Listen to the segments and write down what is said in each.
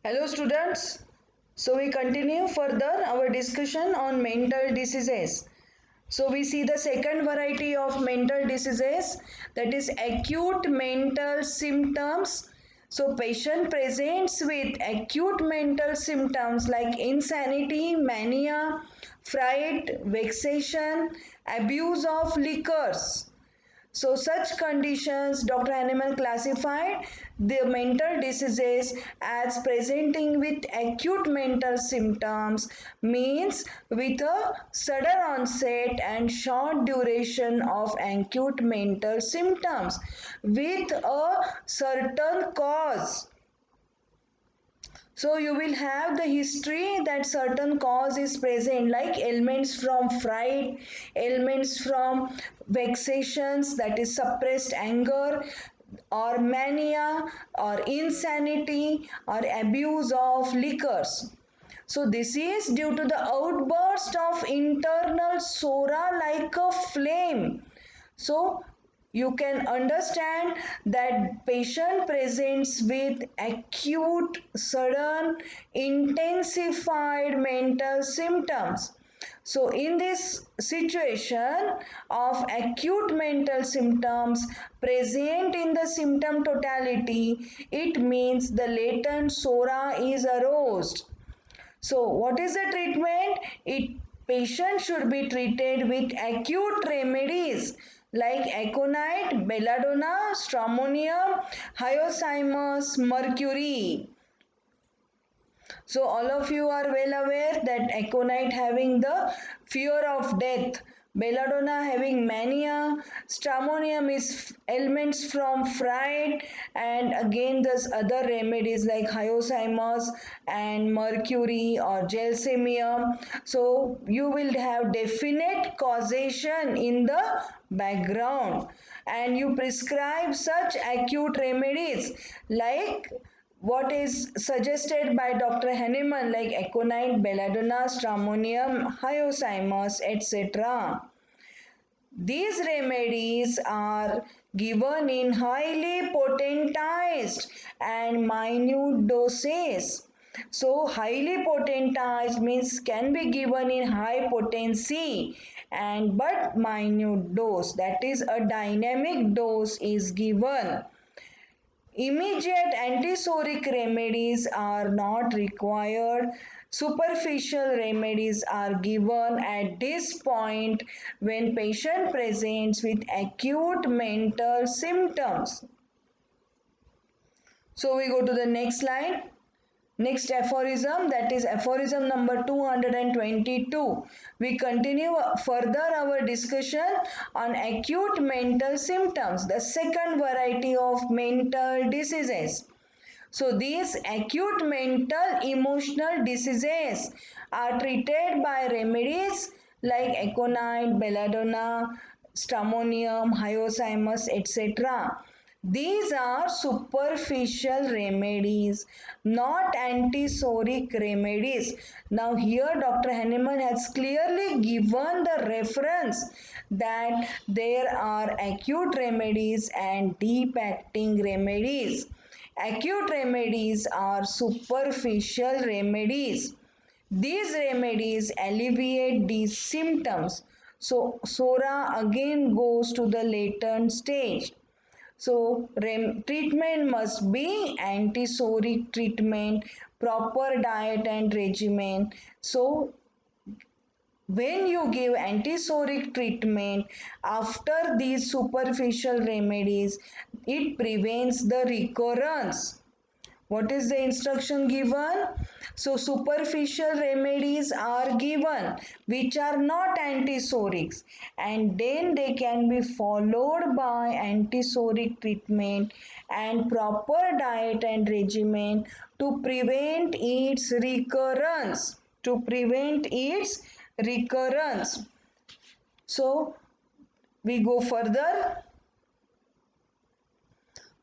Hello students. So we continue further our discussion on mental diseases. So we see the second variety of mental diseases, that is acute mental symptoms. So patient presents with acute mental symptoms like insanity, mania, fright, vexation, abuse of liquors. So, such conditions, Dr. Hahnemann classified the mental diseases as presenting with acute mental symptoms, means with a sudden onset and short duration of acute mental symptoms with a certain cause. So you will have the history that certain cause is present, like ailments from fright, ailments from vexations, that is suppressed anger, or mania, or insanity, or abuse of liquors. So this is due to the outburst of internal sora like a flame. So you can understand that patient presents with acute, sudden, intensified mental symptoms. So in this situation of acute mental symptoms present in the symptom totality, it means the latent sora is aroused. So, what is the treatment? Patient should be treated with acute remedies like aconite, belladonna, stramonium, hyoscyamus, mercury. So all of you are well aware that aconite having the fear of death, belladonna having mania, stramonium is elements from fright, and again there's other remedies like hyoscyamus and mercury or gelsemium. So you will have definite causation in the background, and you prescribe such acute remedies like what is suggested by Dr. Hahnemann like aconite, belladonna, stramonium, hyoscyamus, etc. These remedies are given in highly potentized and minute doses. So, highly potentized means can be given in high potency and but minute dose, that is a dynamic dose is given. Immediate antisoric remedies are not required. Superficial remedies are given at this point when patient presents with acute mental symptoms. So we go to the next slide. Next aphorism, that is aphorism number 222. We continue further our discussion on acute mental symptoms, the second variety of mental diseases. So these acute mental emotional diseases are treated by remedies like aconite, belladonna, stramonium, hyoscyamus, etc. These are superficial remedies, not antisoric remedies. Now here Dr. Hahnemann has clearly given the reference that there are acute remedies and deep acting remedies. Acute remedies are superficial remedies. These remedies alleviate these symptoms. So, SORA again goes to the latent stage. So, treatment must be antisoric treatment, proper diet and regimen. So, when you give antisoric treatment after these superficial remedies, it prevents the recurrence. What is the instruction given? So superficial remedies are given which are not antisorics, and then they can be followed by antisoric treatment and proper diet and regimen to prevent its recurrence. To prevent its recurrence. So we go further.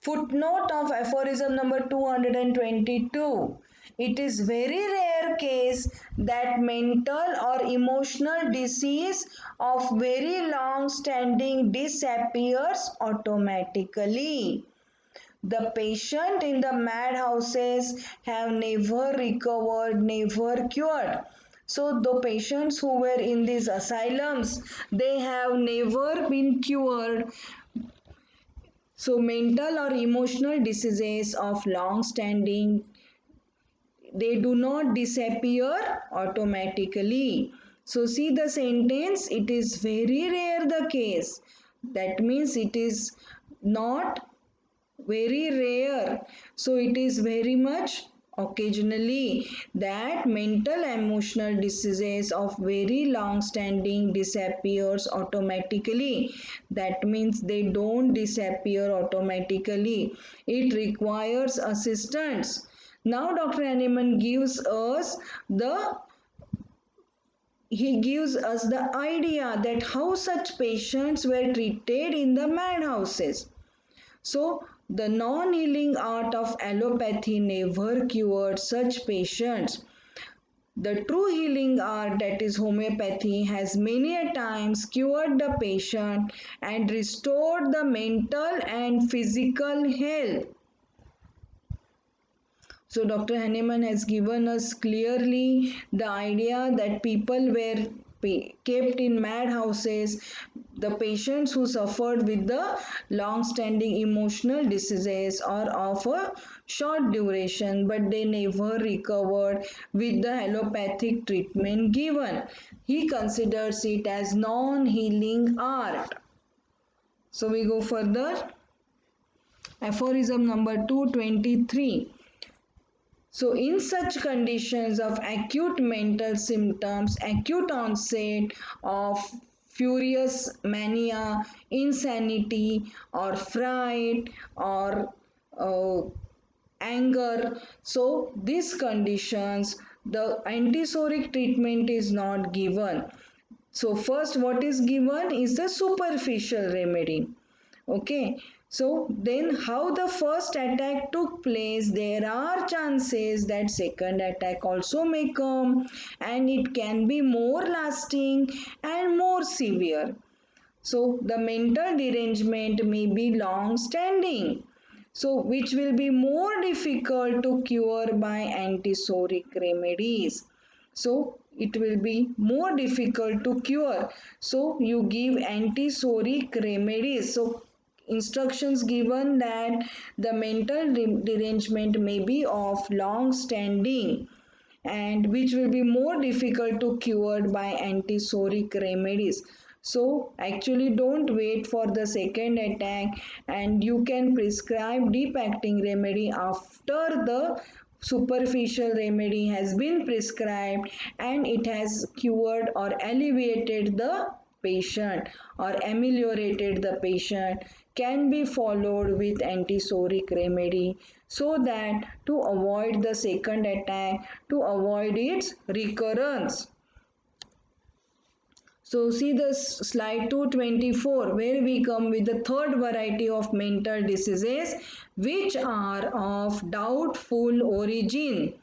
Footnote of aphorism number 222. It is very rare case that mental or emotional disease of very long standing disappears automatically. The patient in the madhouses have never recovered, never cured. So the patients who were in these asylums, they have never been cured. So mental or emotional diseases of long standing, they do not disappear automatically. So see the sentence, it is very rare the case. That means it is not very rare. So it is very much occasionally that mental emotional diseases of very long standing disappears automatically. That means they don't disappear automatically. It requires assistance. Now Dr. Hahnemann gives us the idea that how such patients were treated in the madhouses. So, the non healing art of allopathy never cured such patients. The true healing art, that is homeopathy, has many a times cured the patient and restored the mental and physical health. So Dr. Hahnemann has given us clearly the idea that people were kept in madhouses, the patients who suffered with the long-standing emotional diseases are of a short duration, but they never recovered with the allopathic treatment given. He considers it as non-healing art. So we go further. Aphorism number 223. So, in such conditions of acute mental symptoms, acute onset of furious mania, insanity, or fright, or anger, so these conditions, the antisoric treatment is not given. So, first, what is given is the superficial remedy. Okay, so then how the first attack took place, there are chances that second attack also may come, and it can be more lasting and more severe. So the mental derangement may be long standing, so which will be more difficult to cure by antisoric remedies. So it will be more difficult to cure. So you give antisoric remedies. So instructions given that the mental derangement may be of long standing and which will be more difficult to cure by antisoric remedies. So actually don't wait for the second attack, and you can prescribe deep acting remedy after the superficial remedy has been prescribed and it has cured or alleviated the patient or ameliorated the patient, can be followed with antisoric remedy so that to avoid the second attack, to avoid its recurrence. So see this slide 224 where we come with the third variety of mental diseases which are of doubtful origin.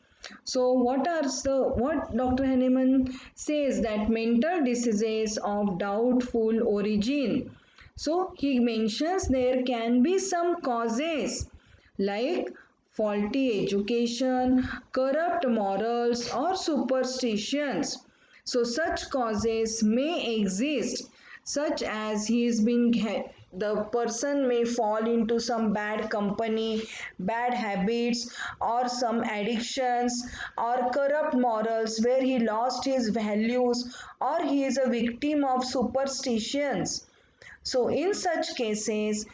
So what Dr. Hahnemann says that mental diseases of doubtful origin. So he mentions there can be some causes like faulty education, corrupt morals or superstitions. So such causes may exist, such as the person may fall into some bad company, bad habits, or some addictions, or corrupt morals where he lost his values, or he is a victim of superstitions. So, in such cases,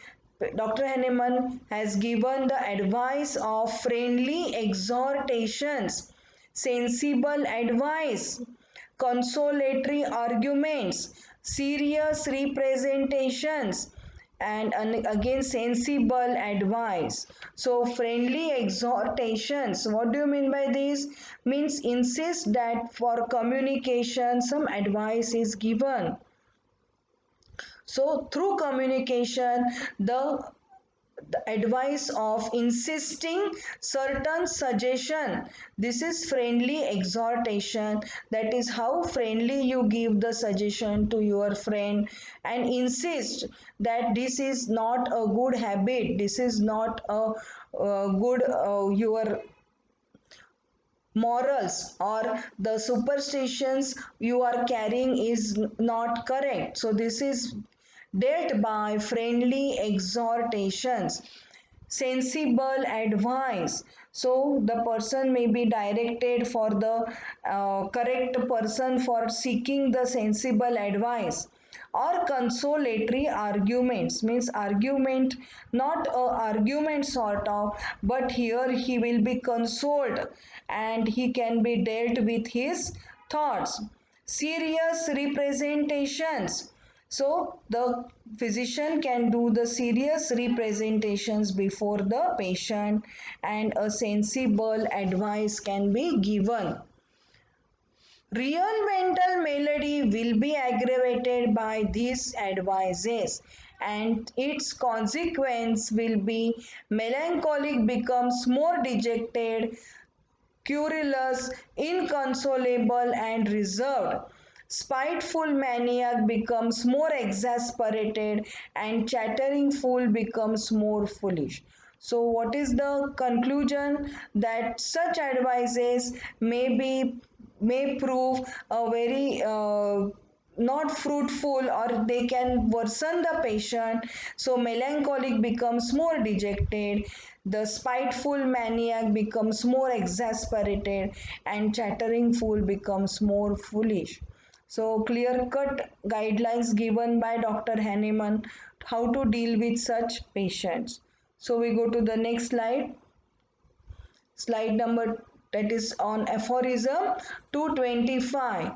Dr. Henneman has given the advice of friendly exhortations, sensible advice, consolatory arguments, serious representations, and again sensible advice. So friendly exhortations, what do you mean by this? Means insist that for communication some advice is given. So through communication, the the advice of insisting certain suggestion. This is friendly exhortation. That is how friendly you give the suggestion to your friend and insist that this is not a good habit, this is not a good your morals, or the superstitions you are carrying is not correct. So this is dealt by friendly exhortations. Sensible advice, so the person may be directed for the correct person for seeking the sensible advice. Or consolatory arguments, means argument, not a argument sort of, but here he will be consoled and he can be dealt with his thoughts. Serious representations, so the physician can do the serious representations before the patient and a sensible advice can be given. Real mental malady will be aggravated by these advices, and its consequence will be melancholic becomes more dejected, querulous, inconsolable, and reserved. Spiteful maniac becomes more exasperated, and chattering fool becomes more foolish. So, what is the conclusion? That such advices may prove a very not fruitful, or they can worsen the patient. So melancholic becomes more dejected, the spiteful maniac becomes more exasperated, and chattering fool becomes more foolish. So clear cut guidelines given by Dr. Hahnemann how to deal with such patients. So we go to the next slide. Slide number, that is on aphorism 225.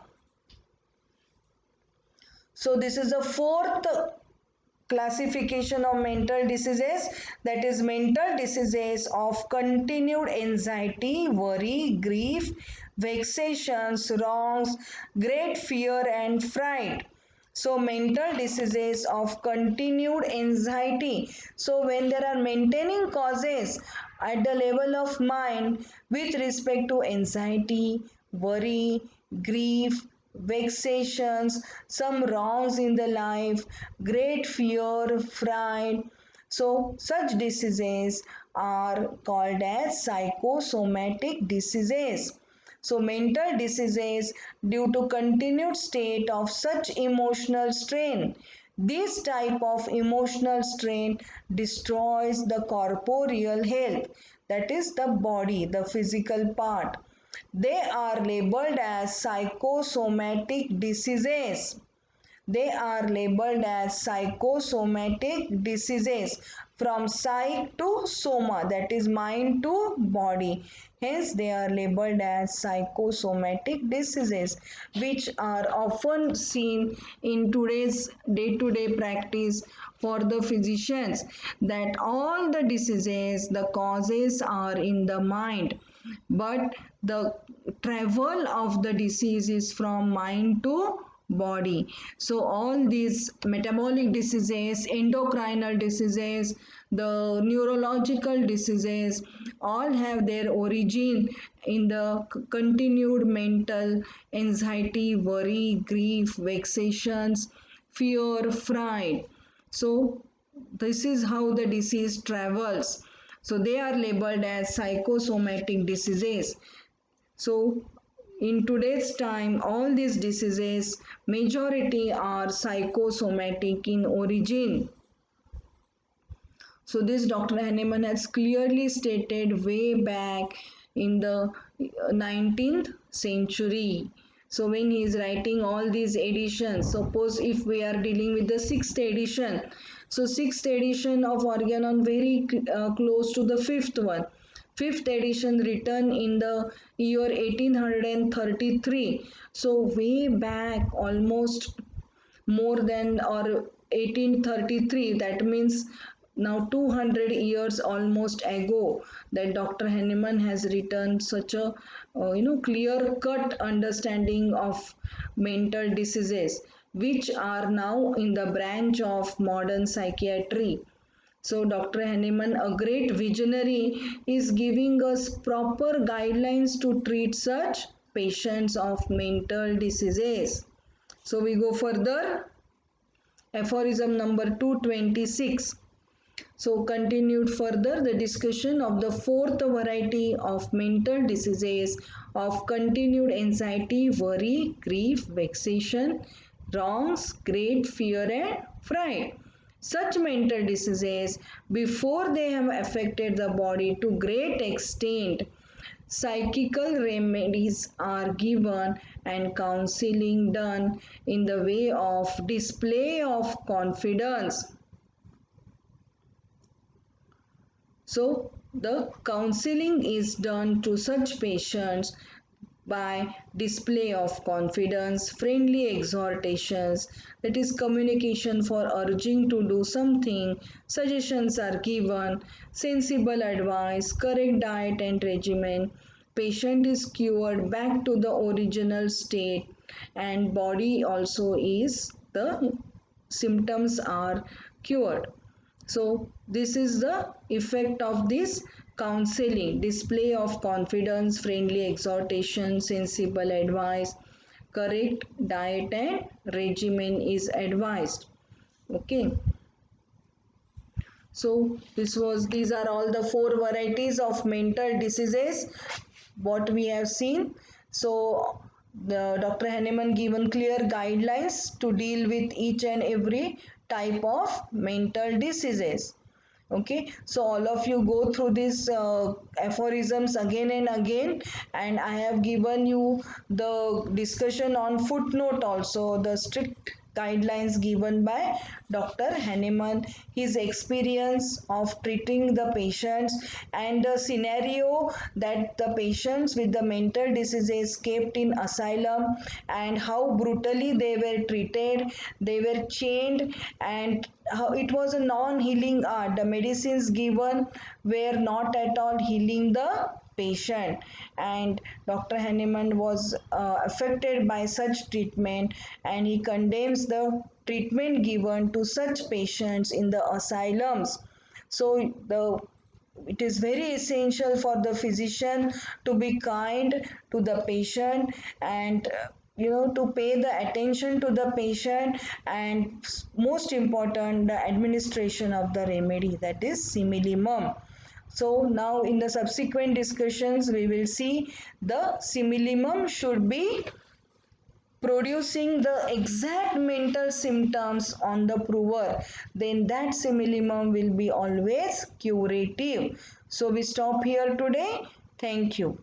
So this is the fourth classification of mental diseases, that is mental diseases of continued anxiety, worry, grief, vexations, wrongs, great fear and fright. So mental diseases of continued anxiety, so when there are maintaining causes at the level of mind with respect to anxiety, worry, grief, vexations, some wrongs in the life, great fear, fright. So, such diseases are called as psychosomatic diseases. So, mental diseases due to continued state of such emotional strain. This type of emotional strain destroys the corporeal health, that is, the body, the physical part. They are labeled as psychosomatic diseases. They are labeled as psychosomatic diseases, from psych to soma, that is mind to body. Hence, they are labeled as psychosomatic diseases, which are often seen in today's day to day practice for the physicians, that all the diseases, the causes are in the mind, but the travel of the disease is from mind to body. So all these metabolic diseases, endocrinal diseases, the neurological diseases, all have their origin in the continued mental anxiety, worry, grief, vexations, fear, fright. So this is how the disease travels. So they are labeled as psychosomatic diseases. So in today's time, all these diseases, majority are psychosomatic in origin. So this Dr. Hahnemann has clearly stated way back in the 19th century. So when he is writing all these editions, suppose if we are dealing with the 6th edition, so 6th edition of Organon very close to the 5th one. 5th edition written in the year 1833. So way back almost more than, or 1833, that means now 200 years almost ago, that Dr. Hahnemann has written such a clear cut understanding of mental diseases, which are now in the branch of modern psychiatry. So Dr. Henneman, a great visionary, is giving us proper guidelines to treat such patients of mental diseases. So we go further. Aphorism number 226. So continued further the discussion of the fourth variety of mental diseases of continued anxiety, worry, grief, vexation, wrongs, great fear and fright. Such mental diseases, before they have affected the body to great extent, psychical remedies are given and counseling done in the way of display of confidence. So, the counseling is done to such patients by display of confidence, friendly exhortations, that is communication for urging to do something, suggestions are given, sensible advice, correct diet and regimen, patient is cured back to the original state and body also is the symptoms are cured. So, this is the effect of this counseling, display of confidence, friendly exhortation, sensible advice, correct diet and regimen is advised. Okay. So, these are all the four varieties of mental diseases what we have seen. So, Dr. Henneman given clear guidelines to deal with each and every type of mental diseases. Okay, so all of you go through these aphorisms again and again, and I have given you the discussion on footnote also, the strict guidelines given by Dr. Henneman, his experience of treating the patients and the scenario that the patients with the mental diseases kept in asylum and how brutally they were treated, they were chained, and how it was a non-healing art. The medicines given were not at all healing the patient, and Dr. Henneman was affected by such treatment, and he condemns the treatment given to such patients in the asylums. So the it is very essential for the physician to be kind to the patient and to pay the attention to the patient, and most important the administration of the remedy, that is simillimum. So now in the subsequent discussions we will see the simillimum should be producing the exact mental symptoms on the prover, then that simillimum will be always curative. So we stop here today. Thank you.